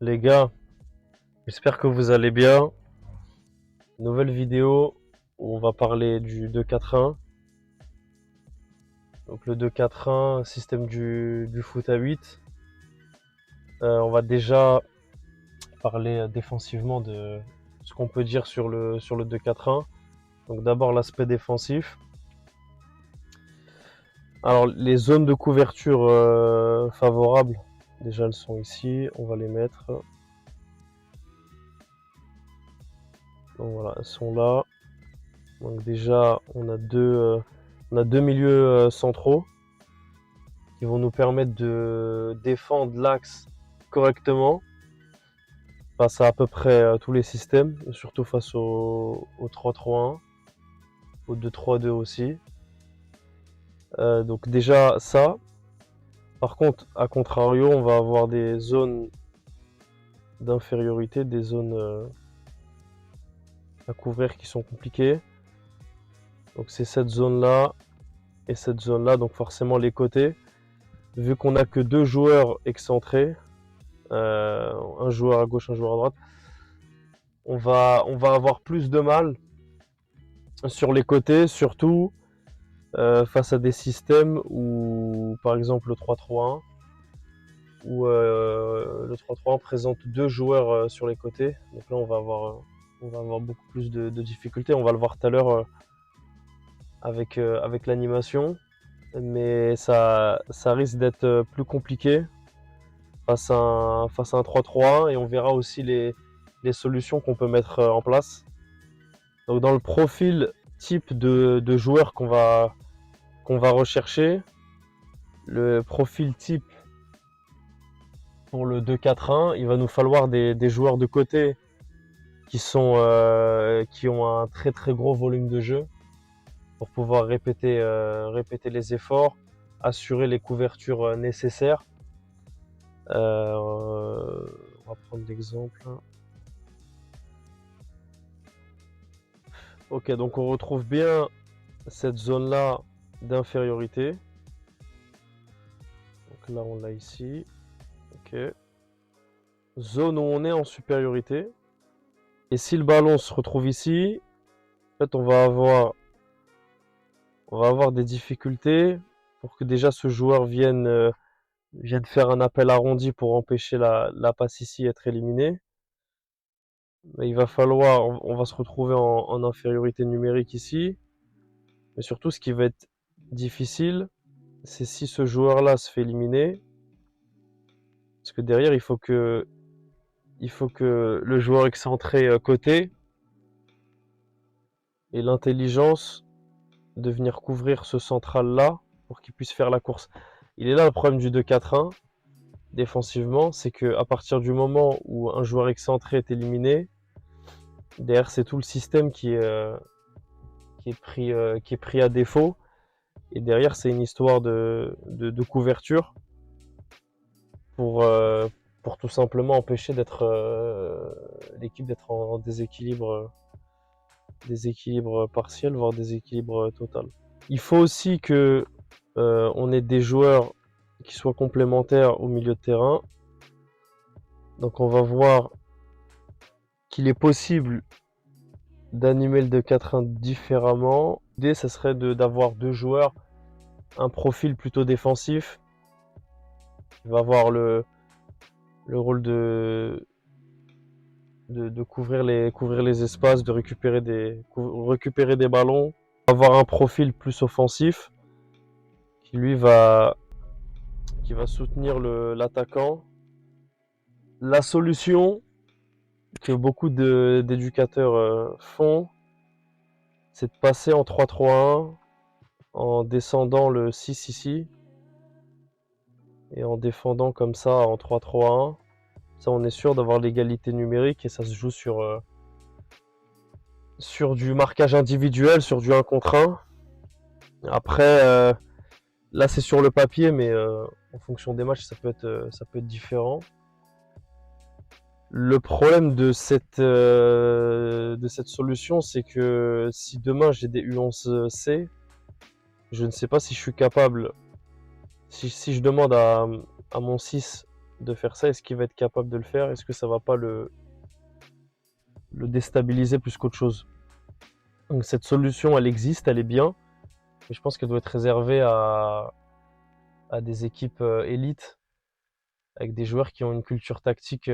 Les gars, j'espère que vous allez bien. Nouvelle vidéo où on va parler du 2-4-1. Donc le 2-4-1, système du foot à 8. On va déjà parler défensivement de ce qu'on peut dire sur le 2-4-1. Donc d'abord l'aspect défensif. Alors les zones de couverture favorables, déjà elles sont ici. On va les mettre. Donc voilà, elles sont là. Donc déjà on a deux milieux centraux qui vont nous permettre de défendre l'axe correctement face à peu près tous les systèmes, surtout face au 3-3-1, au 2-3-2 aussi. Donc déjà ça. Par contre, à contrario, on va avoir des zones d'infériorité, des zones à couvrir qui sont compliquées. Donc c'est cette zone-là et cette zone-là, donc forcément les côtés. Vu qu'on n'a que deux joueurs excentrés, un joueur à gauche, un joueur à droite, on va avoir plus de mal sur les côtés, surtout face à des systèmes où, par exemple, le 3-3-1, où le 3-3-1 présente deux joueurs sur les côtés. Donc là, on va avoir beaucoup plus de difficultés. On va le voir tout à l'heure avec l'animation. Mais ça risque d'être plus compliqué face à un 3-3-1 et on verra aussi les solutions qu'on peut mettre en place. Donc dans le profil type de joueur qu'on va rechercher, le profil type pour le 2-4-1, il va nous falloir des joueurs de côté qui ont un très très gros volume de jeu pour pouvoir répéter les efforts, assurer les couvertures nécessaires. On va prendre l'exemple. Ok, donc on retrouve bien cette zone-là d'infériorité. Donc là, on l'a ici. Ok. Zone où on est en supériorité. Et si le ballon se retrouve ici, en fait, on va avoir des difficultés pour que déjà ce joueur vienne faire un appel arrondi pour empêcher la passe ici être éliminée. Mais il va falloir, on va se retrouver en infériorité numérique ici. Mais surtout, ce qui va être difficile, c'est si ce joueur-là se fait éliminer. Parce que derrière, il faut que le joueur excentré côté ait l'intelligence de venir couvrir ce central-là pour qu'il puisse faire la course. Il est là le problème du 2-4-1 défensivement, c'est qu'à partir du moment où un joueur excentré est éliminé, derrière c'est tout le système qui est pris à défaut. Et derrière c'est une histoire de couverture pour, euh, pour tout simplement empêcher l'équipe d'être en déséquilibre partiel, voire déséquilibre total. Il faut aussi que on ait des joueurs qui soient complémentaires au milieu de terrain. Donc on va voir qu'il est possible d'animer le 2-4-1 différemment. L'idée, ça serait d'avoir deux joueurs, un profil plutôt défensif, qui va avoir le rôle de couvrir les espaces, de récupérer des ballons. Avoir un profil plus offensif, qui lui qui va soutenir l'attaquant. La solution que beaucoup d'éducateurs font, c'est de passer en 3-3-1 en descendant le 6 ici et en défendant comme ça en 3-3-1. Ça, on est sûr d'avoir l'égalité numérique et ça se joue sur du marquage individuel, sur du 1 contre 1. Après, là, c'est sur le papier, mais en fonction des matchs, ça peut être différent. Le problème de cette solution, c'est que si demain j'ai des U11C, je ne sais pas si je suis capable, si je demande à mon 6 de faire ça? Est-ce qu'il va être capable de le faire? Est-ce que ça va pas le déstabiliser plus qu'autre chose? Donc cette solution, elle existe, elle est bien, mais je pense qu'elle doit être réservée à des équipes élites, avec des joueurs qui ont une culture tactique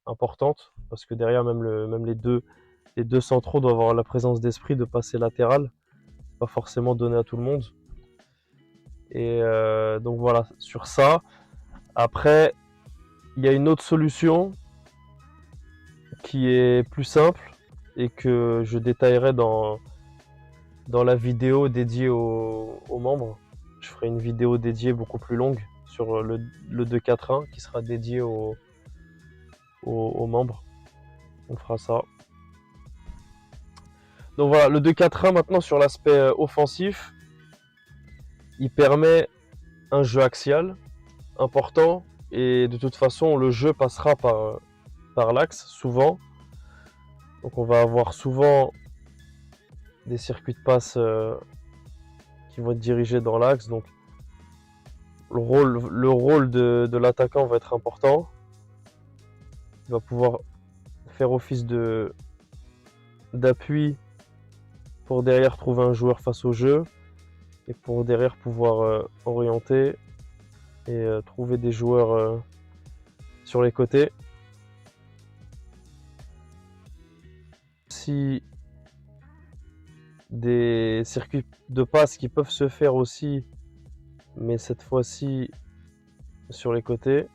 importante, parce que derrière, même les deux centraux doivent avoir la présence d'esprit de passer latéral, pas forcément donné à tout le monde. Et donc voilà, sur ça. Après, il y a une autre solution qui est plus simple et que je détaillerai dans la vidéo dédiée aux membres. Je ferai une vidéo dédiée beaucoup plus longue sur le 2-4-1 qui sera dédié aux membres. On fera ça. Donc voilà, le 2-4-1 maintenant sur l'aspect offensif, il permet un jeu axial important et de toute façon le jeu passera par l'axe souvent. Donc on va avoir souvent des circuits de passe qui vont être dirigés dans l'axe. Donc le rôle de l'attaquant va être important. Il va pouvoir faire office d'appui pour derrière trouver un joueur face au jeu et pour derrière pouvoir orienter et trouver des joueurs sur les côtés. Si des circuits de passe qui peuvent se faire aussi, mais cette fois-ci sur les côtés,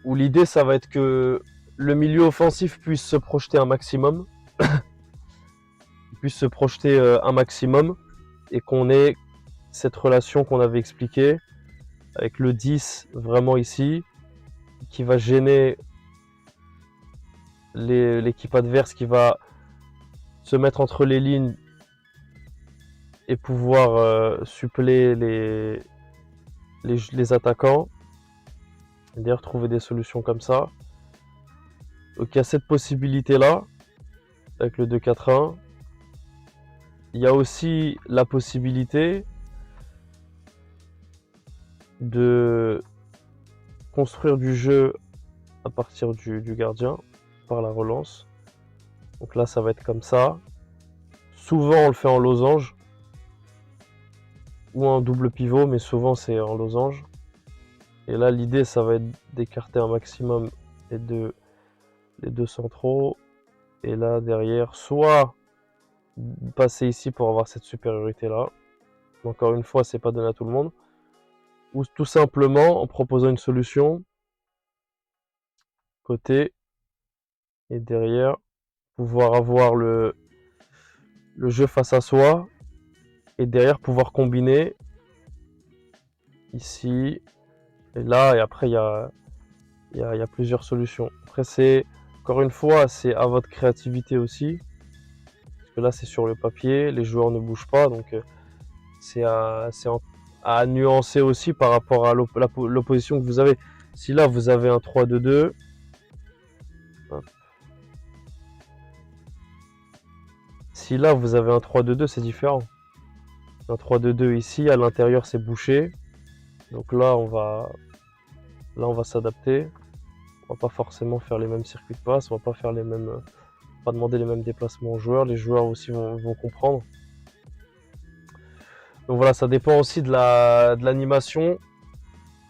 où l'idée ça va être que le milieu offensif puisse se projeter un maximum, et qu'on ait cette relation qu'on avait expliquée avec le 10 vraiment ici, qui va gêner l'équipe adverse, qui va se mettre entre les lignes et pouvoir suppléer les attaquants. Et d'ailleurs trouver des solutions comme ça. Donc il y a cette possibilité là avec le 2-4-1. Il y a aussi la possibilité de construire du jeu à partir du gardien par la relance. Donc là ça va être comme ça. Souvent on le fait en losange ou en double pivot, mais souvent c'est en losange. Et là l'idée ça va être d'écarter un maximum les deux centraux. Et là derrière, soit passer ici pour avoir cette supériorité là. Encore une fois, c'est pas donné à tout le monde. Ou tout simplement en proposant une solution côté et derrière pouvoir avoir le jeu face à soi et derrière pouvoir combiner ici et là, et après il y a plusieurs solutions. Après c'est encore une fois c'est à votre créativité aussi, parce que là c'est sur le papier, les joueurs ne bougent pas, donc c'est à nuancer aussi par rapport à l'opposition que vous avez. Si là vous avez un 3-2-2, si là vous avez un 3-2-2, c'est différent. Un 3-2-2 ici, à l'intérieur c'est bouché. Donc là on va s'adapter. On va pas forcément faire les mêmes circuits de passe, on va pas faire pas demander les mêmes déplacements aux joueurs. Les joueurs aussi vont comprendre. Donc voilà, ça dépend aussi de l'animation,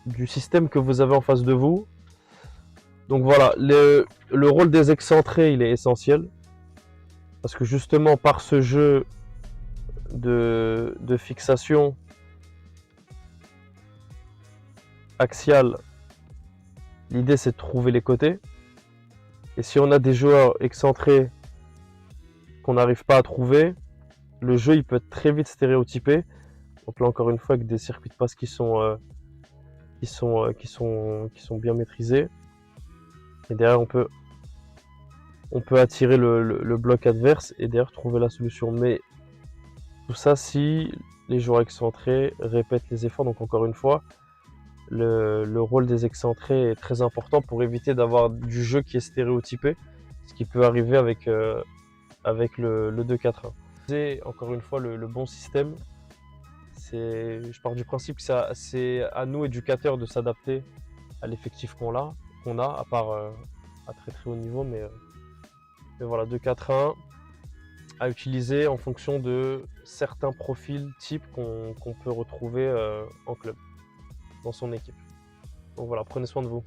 du système que vous avez en face de vous. Donc voilà, le rôle des excentrés, il est essentiel. Parce que justement, par ce jeu de fixation axiale, l'idée c'est de trouver les côtés. Et si on a des joueurs excentrés qu'on n'arrive pas à trouver, le jeu il peut être très vite stéréotypé. Donc là encore une fois avec des circuits de passe qui sont bien maîtrisés. Et derrière on peut attirer le bloc adverse et derrière trouver la solution. Mais tout ça si les joueurs excentrés répètent les efforts. Donc encore une fois, le rôle des excentrés est très important pour éviter d'avoir du jeu qui est stéréotypé, ce qui peut arriver avec le 2-4-1. Encore une fois, le bon système, Je pars du principe que c'est à nous, éducateurs, de s'adapter à l'effectif qu'on a, à part à très très haut niveau, mais voilà, 2-4-1 à utiliser en fonction de certains profils types qu'on peut retrouver en club, dans son équipe. Donc voilà, prenez soin de vous.